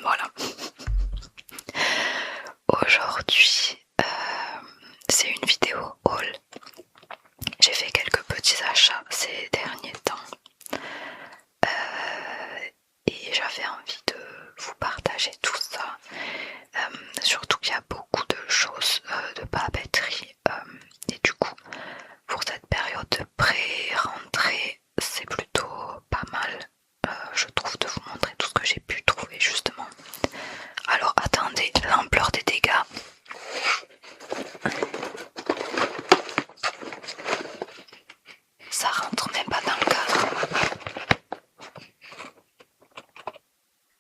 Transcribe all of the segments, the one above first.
Voilà. Aujourd'hui, c'est une vidéo haul. J'ai fait quelques petits achats ces derniers temps. Et j'avais envie de vous partager tout ça. Surtout qu'il y a beaucoup de choses de papeterie. Et du coup, pour cette période de pré-rentrée, c'est plutôt pas mal, je trouve, de vous montrer tout ce que j'ai pu trouver justement. Alors attendez, l'ampleur des dégâts. Ça rentre même pas dans le cadre.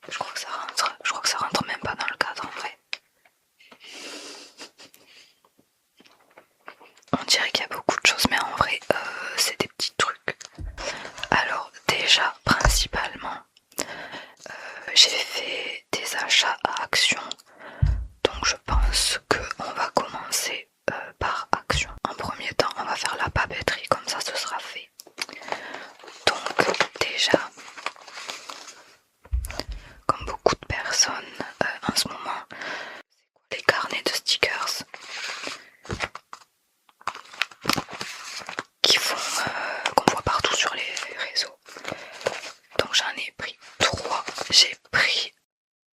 Je crois que ça rentre même pas dans le cadre en vrai. On dirait qu'il y a beaucoup de choses, mais en vrai, c'est des petits trucs. Alors déjà, principalement, j'ai fait des achats à Action. Donc je pense qu'on va commencer par Action. En premier temps, on va faire la papeterie, comme ça ce sera fait. Donc déjà, comme beaucoup de personnes en ce moment, les carnets de stickers qui font qu'on voit partout sur les réseaux. Donc j'en ai pris 3. J'ai pris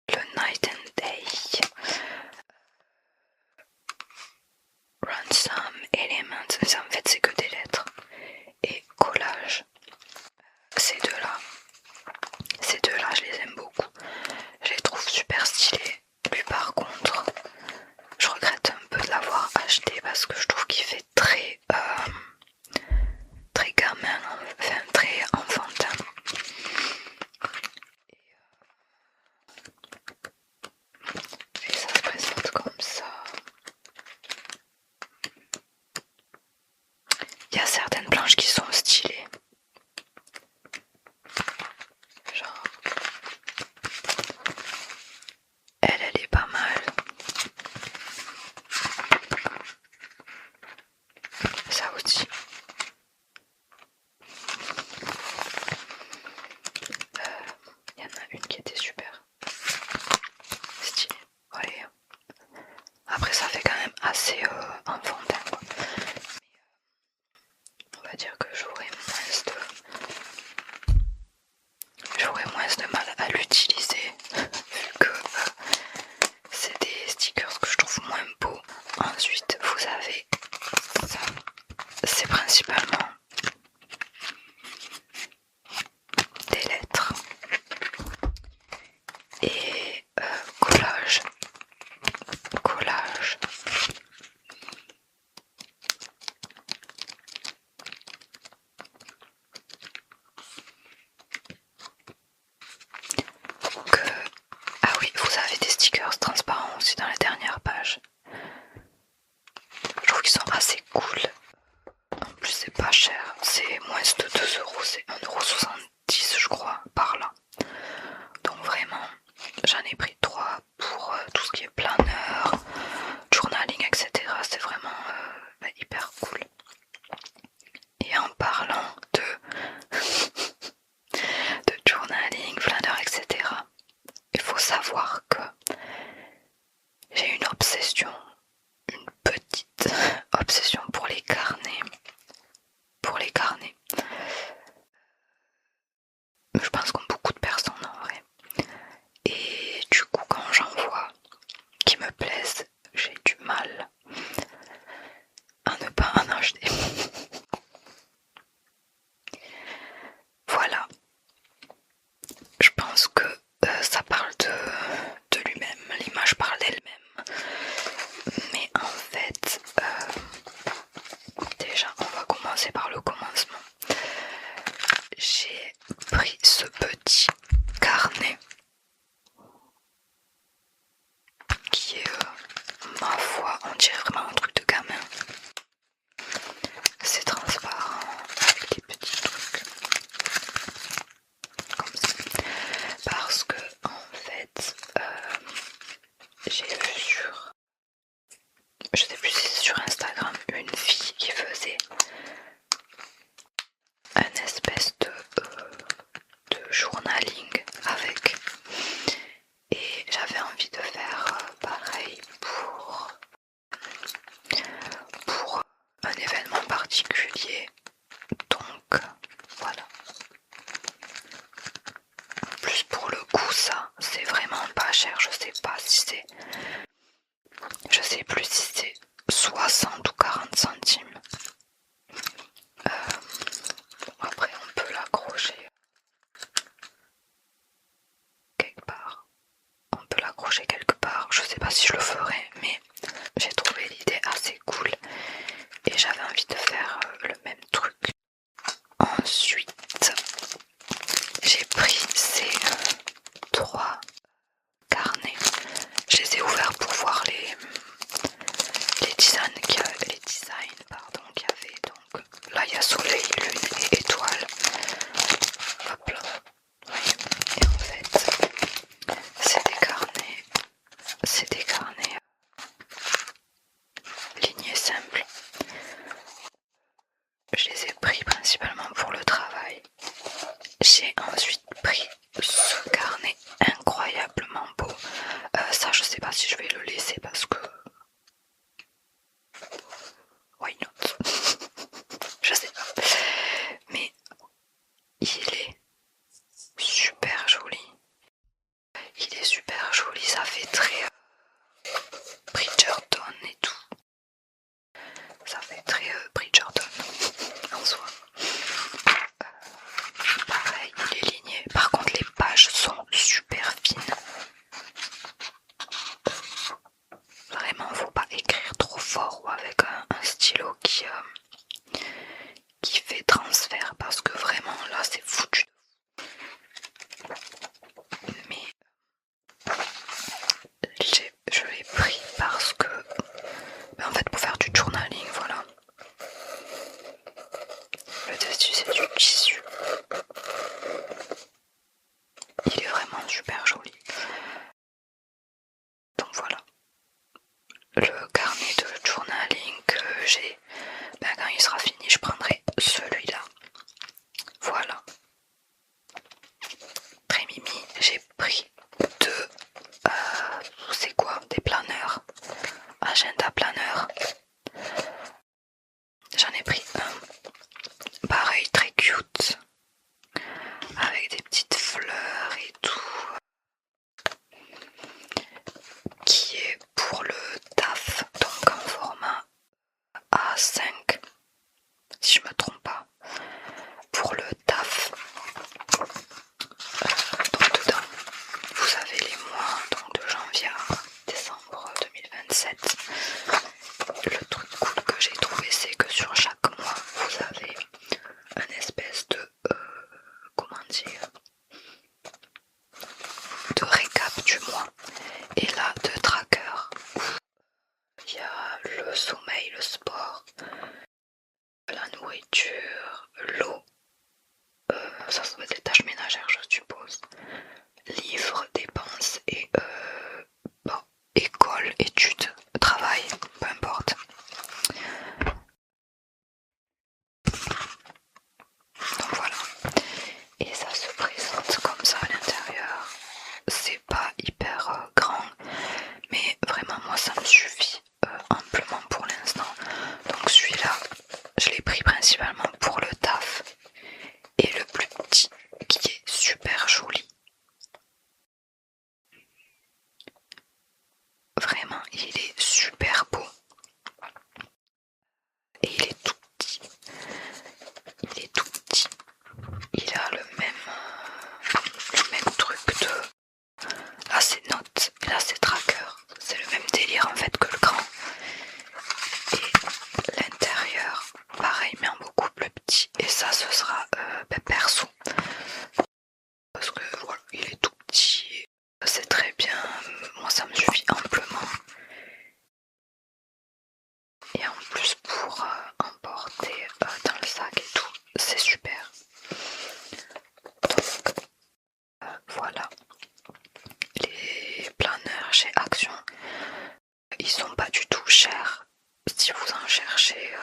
le Night and Day, Ransom, Element, ça en fait c'est que des lettres, et Collage. Ces deux-là, je les aime beaucoup. Je les trouve super stylés. Lui par contre, je regrette un peu de l'avoir acheté parce que je trouve qu'il fait très gamin, enfin très enfantin. Et ça se présente comme ça. Il y a certaines planches qui sont stylées. Genre, elle est pas mal. Ça aussi. Il y en a une qui était super stylée. Ouais. Après ça fait quand même assez enfantin quoi. Mais, on va dire que j'aurais moins de mal à l'utiliser vu que c'est des stickers que je trouve moins beaux. Ensuite vous avez ça, c'est principalement des lettres et collage. Ah oui, vous avez des stickers transparents aussi dans la dernière page. Je trouve qu'ils sont assez cool. En plus c'est pas cher, c'est moins de 2€, c'est 1,70€ je crois par là. Donc vraiment, j'en ai pris 3 pour tout ce qui est planeur, journaling, etc. C'est vraiment hyper cool. Et en parlant de journaling, planeur, etc. Il faut savoir que j'ai une obsession, une petite obsession pour les carnets. Je pense comme beaucoup de personnes en vrai. Et du coup quand j'en vois qui me plaisent, j'ai du mal à ne pas en acheter. Voilà. Je pense que ça parle de lui-même, l'image parle d'elle-même. Mais en fait, déjà on va commencer par le commencement. J'ai pris ce petit carnet qui est, ma foi, on dirait vraiment un truc de gamin. C'est transparent avec des petits trucs comme ça. Parce que en fait, j'ai vu je sais plus si c'est sur Instagram, une fille qui faisait un espèce de journaling avec, et si c'est, je sais plus si c'est 60 ou 40 centimes. Après on peut l'accrocher quelque part. On peut l'accrocher quelque part. Je sais pas si je le ferai, mais j'ai trouvé l'idée assez cool et j'avais envie de faire le même truc. Ensuite, j'ai pris ces 3 carnets. Je les ai ouverts pour voir les designs qu'il y avait. Donc là il y a soleil, lune et étoile. Hop là. Oui. Et en fait, c'est des carnets lignés simples. Je les ai pris principalement pour le travail. J'ai ensuite pris ce carnet incroyablement beau. Ça je sais pas si je vais le laisser parce que why not. Je sais pas. Mais il est super joli. Il est super joli, ça fait très Bridgerton et tout. Ça fait très Bridgerton en soi. Pareil, il est ligné. Par contre, les pages sont super fines. Vraiment, faut pas écrire trop fort ou avec un stylo qui fait transfert parce que vraiment là c'est foutu. Mais je l'ai pris parce que en fait pour faire du journaling, voilà. Le dessus c'est du tissu. Il est vraiment super joli. Donc voilà. Le carnet de journaling que j'ai, quand il sera fini je prendrai celui-là. Voilà. Très mimi, j'ai pris c'est quoi? Des planeurs. Agenda planeur. J'en ai pris un. Pareil, très cute. Avec des petites fleurs et tout. Qui est pour le taf. Donc en format A5. Si je me trompe pas. Pour le taf. Donc dedans, vous avez les mois donc de janvier à décembre 2027. Le truc cool que j'ai trouvé, c'est que sur chaque mois, vous avez une espèce de comment dire, de récap du mois. Et là, de tracker. Il y a le sommeil, le sport, la nourriture, l'eau. Ça va être des tâches ménagères, je suppose. Livres, dépenses et école, études, travail, peu importe. Donc voilà. Et ça se présente comme ça à l'intérieur. C'est pas hyper grand, mais vraiment moi ça me suffit amplement pour l'instant. Donc celui-là, je l'ai pris principalement pour le taf. Et le plus petit qui est super joli. Vraiment, il est super beau. Et il est tout petit. Il est tout petit. Il a le même truc de... Là c'est note, là c'est tracker. C'est le même délire en fait que le grand. Et l'intérieur, pareil mais en beaucoup plus petit. Et ça ce sera perso. Parce que voilà, il est tout petit. C'est très bien. Moi ça me suffit amplement. Et en plus pour emporter dans le sac et tout, c'est super. Donc voilà. Les planeurs chez Action, ils sont pas du tout chers. Si vous en cherchez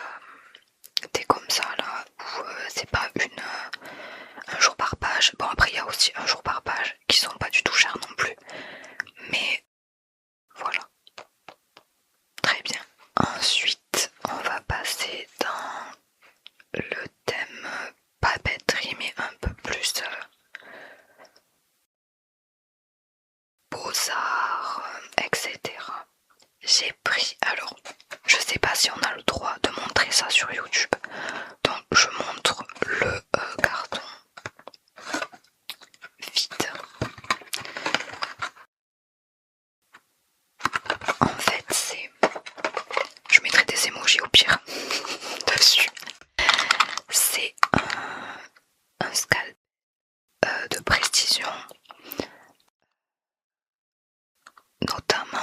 des comme ça là, où c'est pas un jour par page. Bon après il y a aussi un jour par page qui sont pas du tout chers non plus. Mais voilà. Très bien. Ensuite, on va passer dans le thème papeterie, mais un peu plus beaux-arts, etc. J'ai pris, alors je sais pas si on a le droit de montrer ça sur YouTube, donc je montre le carton vide. En fait c'est, je mettrai des emojis au pire dessus, c'est un scalpel de précision, notamment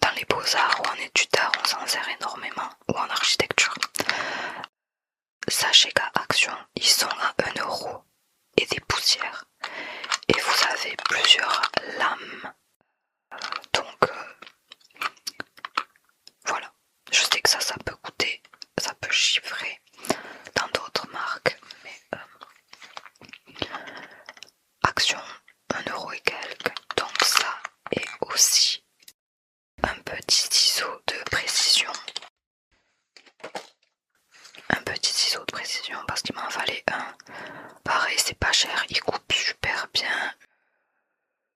dans les beaux-arts ou en études d'art on s'en sert énormément, ou en architecture. Sachez qu'à Action ils sont à 1 € et des poussières, et vous avez plusieurs lames, donc voilà. Je sais que ça peut coûter, ça peut chiffrer dans d'autres marques, mais Action 1 € et quelques, donc ça, et aussi un petit ciseau de précision. Un petit ciseau de précision parce qu'il m'en fallait un. Pareil, c'est pas cher, il coupe super bien.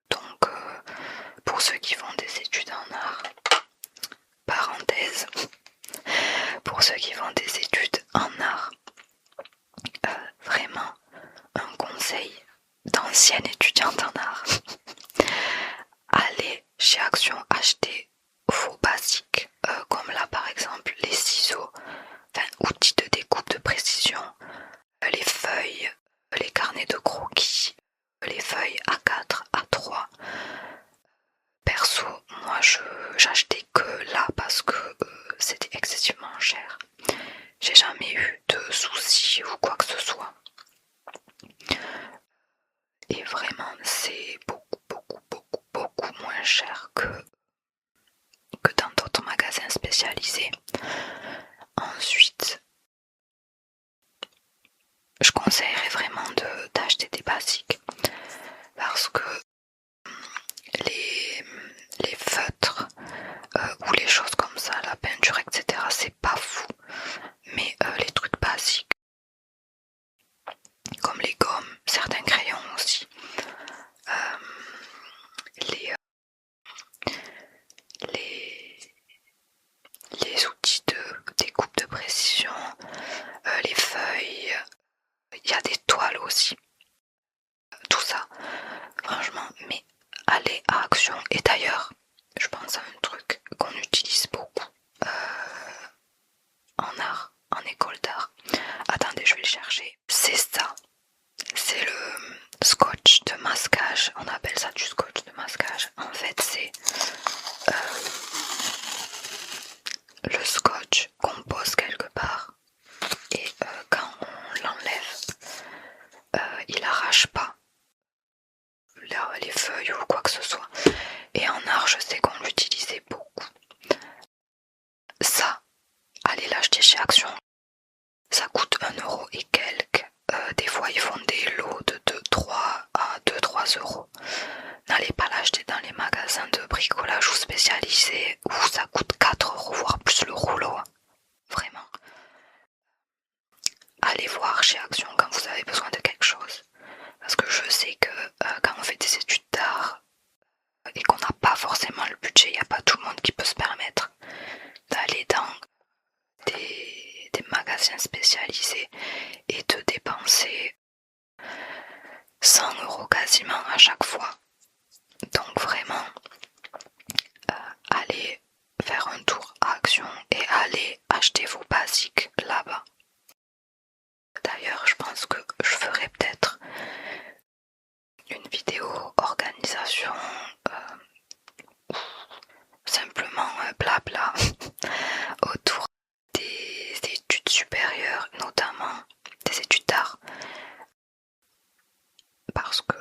Donc pour ceux qui font des études en art, parenthèse, pour ceux qui font des études en art, vraiment un conseil d'ancienne étudiante en art, allez chez Action acheter vos basiques, comme là par exemple les ciseaux, enfin outils de découpe de précision, les feuilles, les carnets de croquis, les feuilles A4, A3. Perso, moi j'achetais que là parce que c'était excessivement cher. J'ai jamais eu de soucis ou quoi que ce soit. Et vraiment c'est beaucoup moins cher que dans d'autres magasins spécialisés. Ensuite, je conseillerais vraiment d'acheter des basiques parce que les feutres ou les choses comme ça, la peinture, etc., c'est pas fou. Mais les trucs basiques, comme les gommes, certains crayons aussi, les outils de découpe de précision, les feuilles, il y a des toiles aussi. Tout ça, franchement, mais allez à Action. Et d'ailleurs, je pense à un truc qu'on utilise beaucoup en art, en école d'art. Attendez, je vais le chercher. C'est ça. C'est le scotch de masquage. On appelle ça du scotch de masquage. En fait, c'est le scotch qu'on pose quelque part. Et quand on l'enlève, il arrache pas les feuilles ou quoi que ce soit. Et en art, je sais qu'on l'utilisait beaucoup. Ça, allez l'acheter chez Action. Ça coûte 1 € et quelques. Des fois, ils font des lots de 3 à 2-3 €. N'allez pas l'acheter dans les magasins de bricolage ou spécialisés où ça coûte 4 €, voire plus le rouleau. Vraiment. Allez voir chez Action quand vous avez besoin de quelque chose. Parce que je sais que quand on fait des études d'art et qu'on n'a pas forcément le budget, il n'y a pas tout le monde qui peut se permettre d'aller dans des magasins spécialisés et de dépenser 100 € quasiment à chaque fois. Donc vraiment, allez faire un tour à Action et allez acheter vos basiques là-bas. D'ailleurs, je pense que je ferai peut-être une vidéo organisation, simplement blabla autour des études supérieures, notamment des études d'art, parce que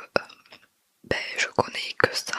je connais que ça.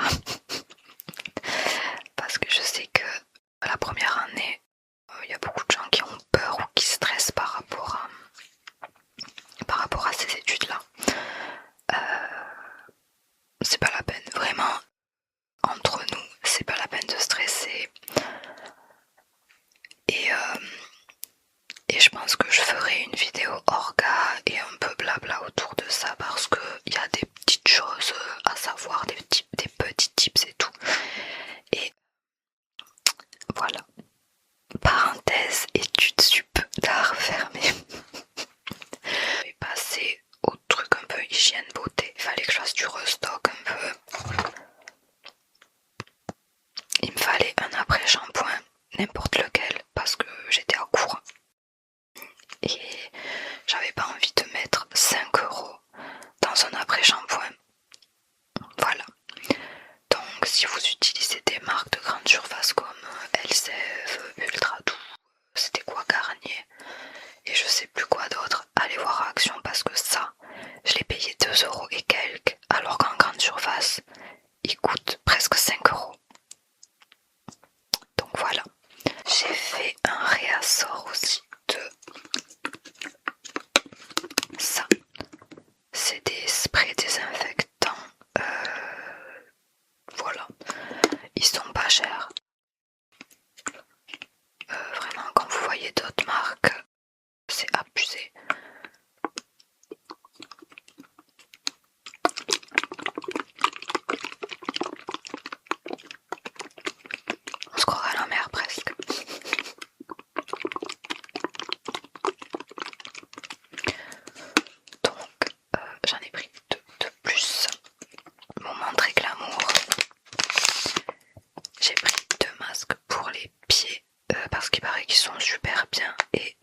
n'importe lequel parce que j'étais à court et j'avais pas envie de mettre 5 € dans un après-shampoing. Voilà. Donc si vous utilisez des marques de grande surface comme Elseve, Ultra Doux, c'était quoi, Garnier et je sais plus quoi d'autre, allez voir Action parce que ça, je l'ai payé 2 € et quelques, alors qu'en grande surface, il coûte presque 5 €. Donc voilà. J'ai fait un réassort aussi de ça. C'est des sprays désinfectants. Voilà. Ils sont pas chers. Vraiment, quand vous voyez d'autres marques, c'est abusé. On se croirait à la mer presque. Donc, j'en ai pris deux de plus. Moment très glamour. J'ai pris 2 masques pour les pieds parce qu'il paraît qu'ils sont super bien. Et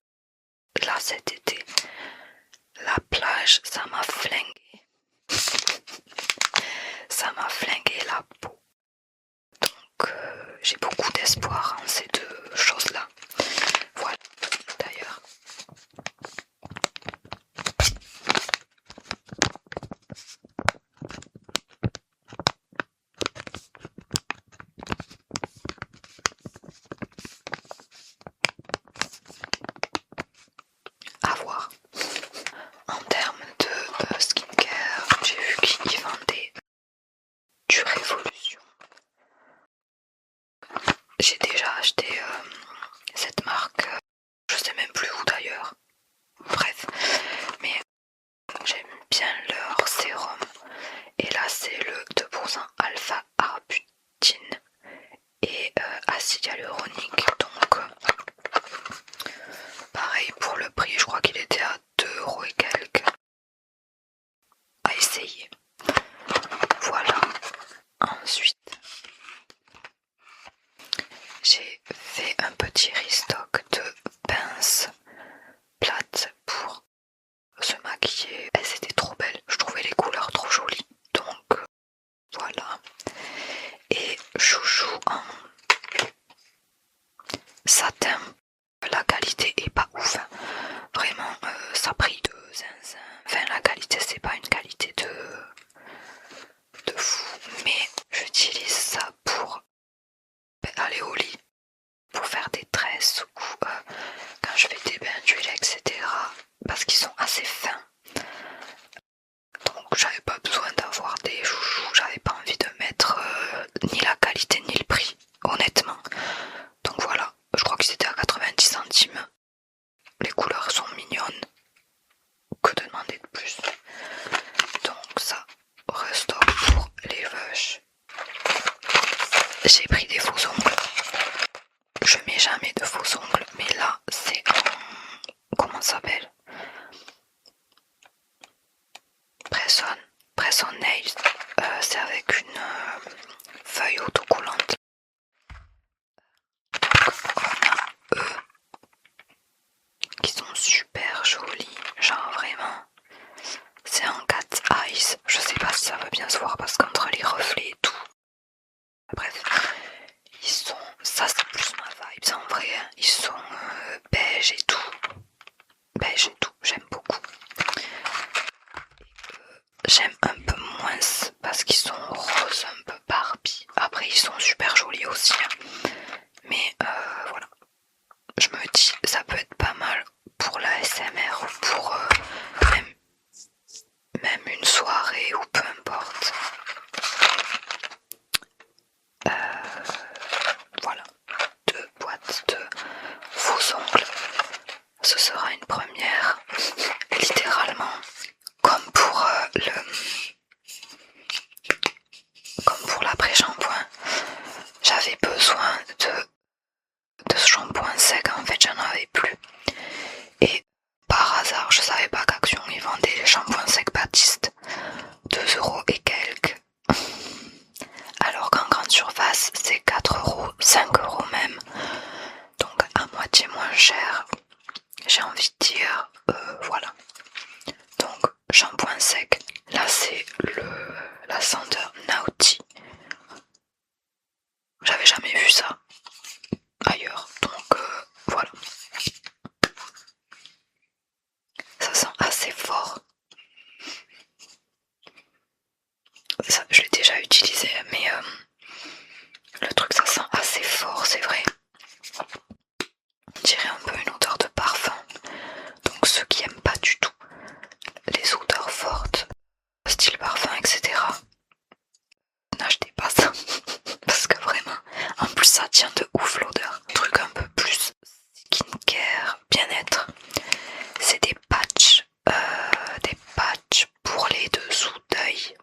là, cet été, la plage, ça m'a flingué. Ça m'a flingué la peau. Donc, j'ai beaucoup d'espoir en ces 2 choses-là. Voilà, d'ailleurs. À voir. En termes de skincare, j'ai vu qu'ils vendaient du Révolution. J'ai déjà acheté cette marque, je sais même plus où d'ailleurs. Bref, mais j'aime bien leur sérum. Et là, c'est le 2% alpha-arbutin et acide hyaluronique. Donc, pareil pour le prix, je crois qu'il était à 2 € et quelques. À essayer. Voilà. Ensuite, j'ai fait un petit restock de pinces plates pour se maquiller. Elles étaient trop belles, je trouvais les couleurs trop jolies. Donc voilà. Et chouchou en satin. La qualité est pas ouf. Vraiment, ça brille de zinzin. Enfin, la qualité, c'est pas une qualité de fou. Mais j'utilise ça pour aller au lit, pour faire des tresses ou quand je fais des bains d'huile, etc. Parce qu'ils sont assez fins. Donc j'avais pas besoin d'avoir des chouchous, j'avais pas envie de mettre ni la qualité ni le prix, honnêtement. Donc voilà, je crois qu'ils étaient à 90 centimes. Les couleurs sont mignonnes. Que demander de plus? Donc ça, restock pour les vaches. J'ai pris des faux ongles. Je mets jamais de faux ongles, mais là c'est comment ça s'appelle? Press-on nails. C'est avec une feuille autocollante. On a eux qui sont super jolis, genre vraiment. C'est en cat eyes. Je sais pas si ça va bien se voir parce qu'entre les reflets et tout. Bref, ils sont. Ça c'est plus ma vibe en vrai. Hein. Ils sont beige et tout. Beige et tout, j'aime beaucoup. J'aime un peu moins parce qu'ils sont roses, un peu Barbie. Après, ils sont super jolis aussi. Hein. Mais voilà. Je me dis, ça peut être pas mal pour la SMR ou pour même une soirée ou peu importe. Voilà. 2 boîtes de faux ongles. Ce sera une première. Littéralement. Comme pour l'après-shampoing, j'avais besoin de ce shampoing sec, en fait j'en avais plus. Et par hasard, je savais pas qu'Action ils vendaient les shampoings secs Baptiste, 2 € et quelques. Alors qu'en grande surface, c'est 4 €, 5 € même. cher, j'ai envie de dire, voilà. Donc shampoing sec, là c'est la senteur Naughty. J'avais jamais vu ça ailleurs, donc voilà. Ça sent assez fort. Ça, je l'ai déjà utilisé, mais le truc ça sent assez fort, c'est vrai. On dirait un peu une odeur de parfum. Donc ceux qui aiment pas du tout les odeurs fortes, style parfum, etc. n'achetez pas ça. Parce que vraiment, en plus ça tient de ouf l'odeur. Un truc un peu plus skincare, bien-être. C'est des patchs pour les dessous d'œil.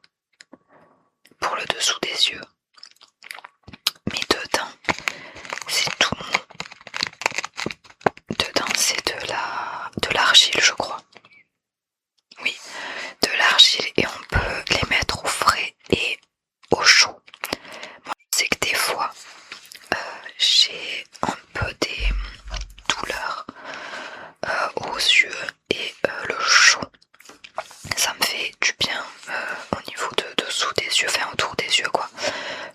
Pour le dessous des yeux. Mais dedans, c'est tout mou. Dedans c'est de l'argile, je crois. Oui, de l'argile, et on peut les mettre au frais et au chaud. Moi je sais que des fois j'ai un peu des douleurs aux yeux, et le chaud ça me fait du bien au niveau de dessous des yeux, enfin autour des yeux quoi.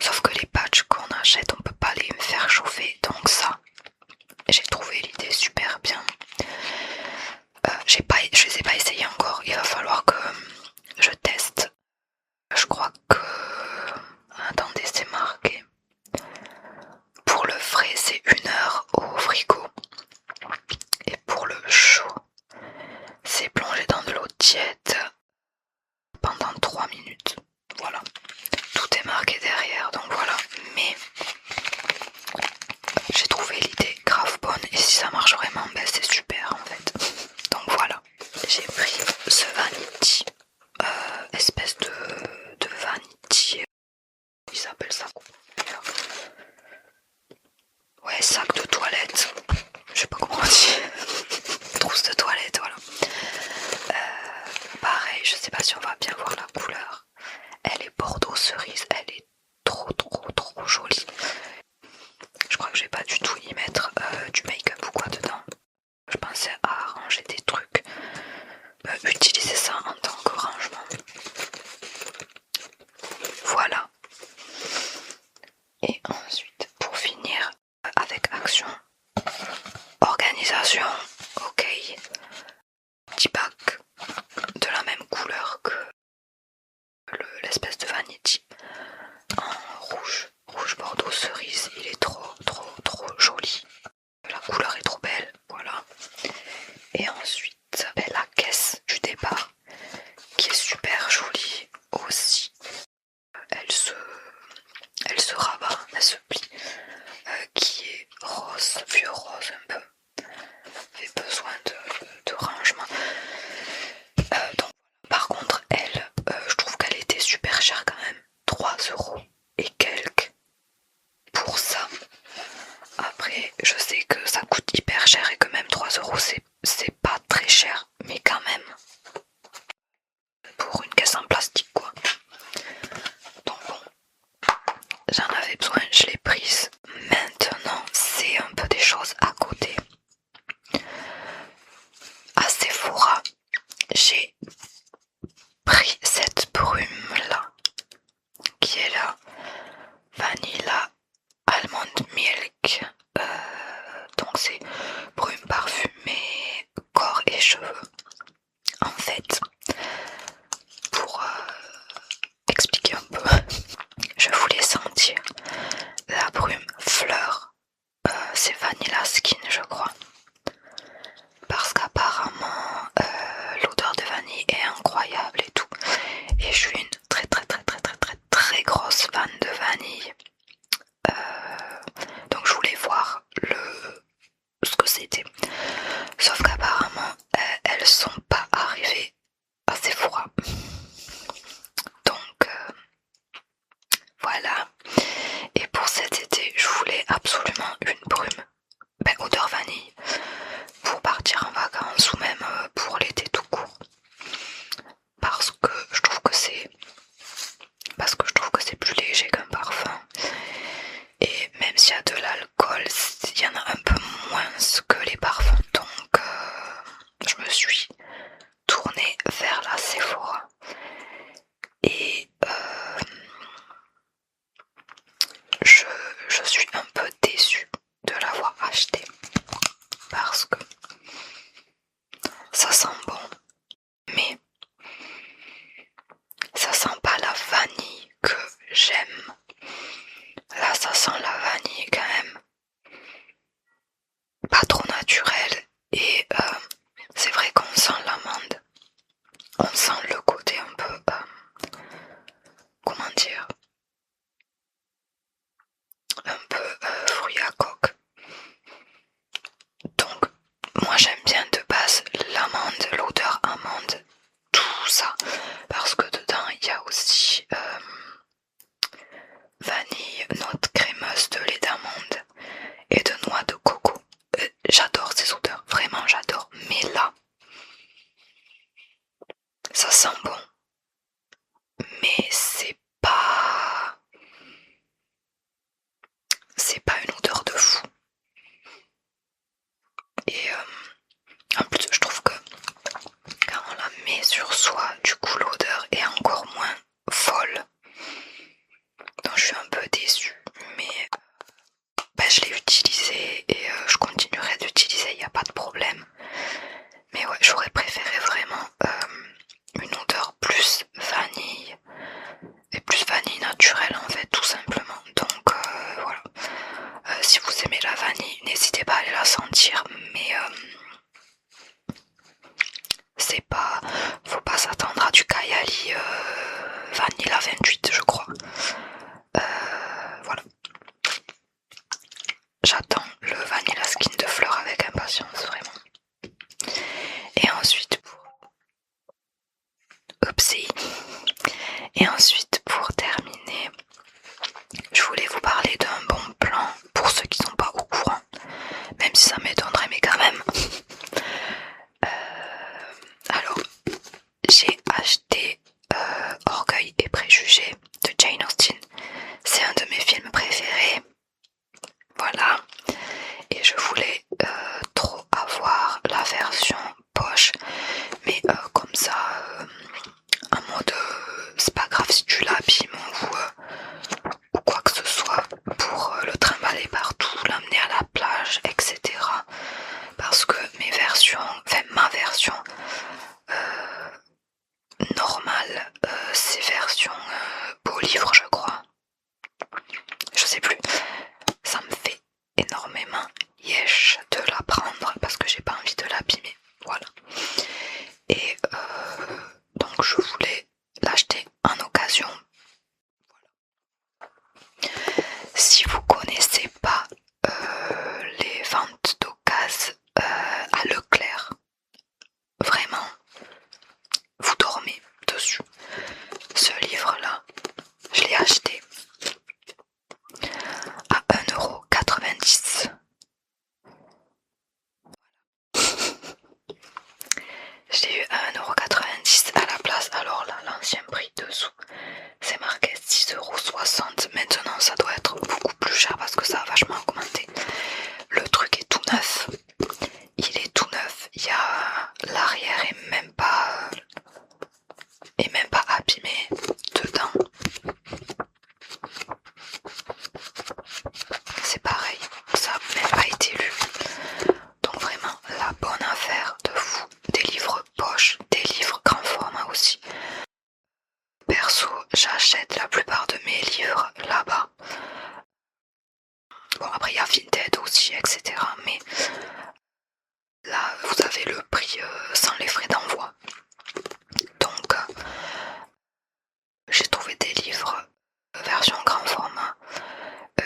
Sauf que les patchs qu'on achète, on peut pas les faire chauffer, donc ça, j'ai trouvé l'idée super bien. Je les ai pas essayés encore, il va falloir que je teste. Je crois que... Attendez, c'est marqué. Pour le frais, c'est 1 heure au frigo. Et pour le chaud, c'est plongé dans de l'eau tiède pendant 3 minutes. Voilà. Tout est marqué derrière, donc voilà. Mais j'ai trouvé l'idée grave bonne, et si ça marche vraiment, ben c'est super en fait. Donc voilà. J'ai pris ce vanity, espèce de vanity, il s'appelle ça quoi. Ouais, sac de toilette, je sais pas comment on dit, trousse de toilette, voilà. Pareil, je sais pas si on va bien voir la couleur. Elle est bordeaux cerise, elle est trop jolie. Je crois que je vais pas du tout y mettre du make-up ou quoi dedans. Je pensais à ranger des trucs, utiliser ça en tant que rangement. Voilà. Et ensuite, pour finir, avec action, organisation, ok, petit bac de la même couleur que l'espèce de vanity, en rouge bordeaux cerise. Il est trop joli, la couleur est trop belle, voilà. Et ensuite la caisse du départ qui est super jolie aussi, elle se rabat, elle se plie, qui est rose, vieux rose un peu, fait besoin de rangement. Donc, par contre elle, je trouve qu'elle était super chère quand même, 3 € et quelques pour ça. Après je sais que ça coûte hyper cher et que même 3 € c'est pas très cher, mais quand même pour une caisse en plastique quoi. Donc bon, j'en avais besoin, je l'ai prise. Maintenant c'est un peu des choses à côté. À Sephora, j'ai pris cette brume là qui est là, Vanilla Almond Milk, donc c'est brume parfumée corps et cheveux. En fait, pour expliquer un peu, je voulais sentir la brume fleur, c'est Vanilla Skin je crois, parce qu'apparemment l'odeur de vanille est incroyable et tout, et je suis une très grosse fan de vanille, donc je voulais voir suis un peu déçue de l'avoir acheté parce que ça sent bon, mais ça sent pas la vanille que j'aime. Là, ça sent la vanille quand même pas trop naturelle et c'est vrai qu'on sent l'amande. On sent le côté un peu, comment dire, un peu fruit à coque. Donc, moi j'aime bien de base l'amande, l'odeur amande, tout ça, parce que dedans il y a aussi vanille, note crémeuse de lait d'amande et de noix de coco. J'adore ces odeurs, vraiment j'adore. Mais là, ça sent bon, mais c'est pas une odeur de fou. Et en plus, je trouve que quand on la met sur soi, du coup l'odeur est encore moins folle. Donc je suis un peu déçue, mais je l'ai utilisé et je continuerai d'utiliser, il n'y a pas de problème. Mais ouais, j'aurais préféré vraiment une odeur plus vanille, et plus vanille naturelle en fait, tout simplement. Donc voilà, si vous aimez la vanille, n'hésitez pas à aller la sentir, mais c'est pas, faut pas s'attendre à du Kayali Vanilla 28 je crois. Voilà. J'attends le Vanilla Skin de Fleur avec impatience, vraiment. Et ensuite Et ensuite pour terminer, je voulais vous parler d'un bon plan pour ceux qui sont pas au courant, même si ça m'étonnerait, mais quand même. Alors, j'ai acheté Orgueil et Préjugés de Jane Austen. C'est un de mes films préférés. Voilà. Et je voulais trop avoir la version poche, mais comme ça, en mode c'est pas grave si tu l'abîmes ou quoi que ce soit, pour le trimballer partout, l'amener à la plage, etc. Parce que ma version normale, c'est version beau livre je crois. Je sais plus. Ça me fait énormément yesh de la prendre parce que j'ai pas envie de l'abîmer. Voilà. Et donc je voulais l'acheter en occasion. Si vous connaissez pas les ventes d'occasion à Leclerc, vraiment, vous dormez dessus. Ce livre-là, je l'ai acheté à 1,90 €. Je l'ai eu à 1,90 € à la place. Alors là, l'ancien prix dessous, c'est marqué 6,60 €. Maintenant, ça doit être beaucoup plus cher parce que ça a vachement augmenté. Le truc est tout neuf. Il est tout neuf. Il y a l'arrière est même pas abîmé dedans. C'est pareil, ça n'a même pas été lu. Donc vraiment la bonne affaire de fou. Des livres poche, des livres grand format aussi. Perso, j'achète la plupart de mes livres là-bas. Bon, après il y a Vinted aussi, etc. Mais là, vous avez le prix sans les frais d'envoi. Donc, j'ai trouvé des livres version grand format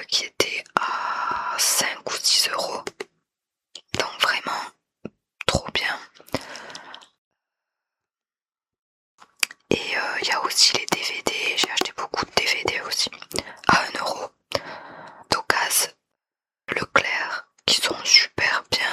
qui étaient à 5 ou 6 €. Donc vraiment, trop bien. Et il y a aussi les DVD, j'ai acheté beaucoup de DVD aussi, à 1 € d'occasion Leclerc, qui sont super bien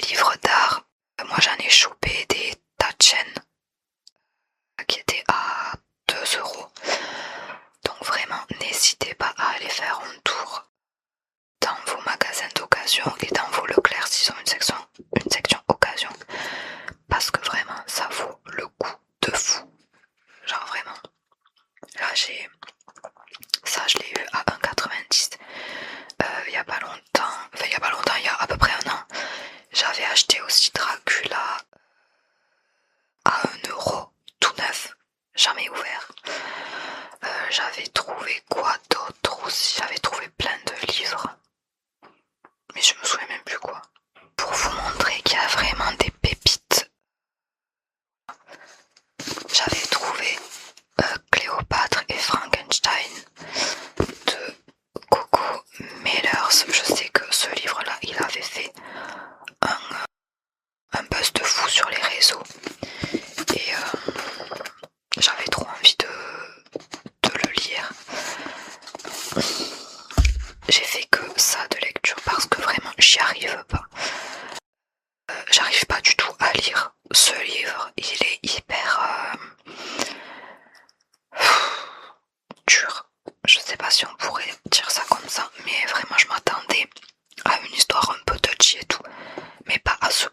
des livres d'art, moi j'en ai chopé des tas de chaînes qui étaient à 2 €. Donc vraiment, n'hésitez pas à aller faire un tour dans vos magasins d'occasion et dans vos Leclerc s'ils ont une section occasion. Parce que vraiment, ça vaut le coup de fou. Genre vraiment. Là ça je l'ai eu à 1,90 il y a pas longtemps. Enfin il y a pas longtemps, il y a à peu près un an. J'avais acheté aussi Dracula à 1 € tout neuf, jamais ouvert. J'avais trouvé quoi d'autre aussi? J'avais trouvé plein de livres, mais je me souviens même plus quoi. Pour vous montrer qu'il y a vraiment des pépites, j'avais trouvé Cléopâtre et Frankenstein de Coco Mellers. Je sais que ce livre-là, il avait fait un buzz de fou sur les réseaux et j'avais trop envie de le lire. J'ai fait que ça de lecture parce que vraiment j'y arrive pas. J'arrive pas du tout à lire ce livre. Il est hyper dur. Je sais pas si on pourrait dire ça comme ça, mais vraiment je m'attendais à une histoire un peu touchy et tout, mais pas à ce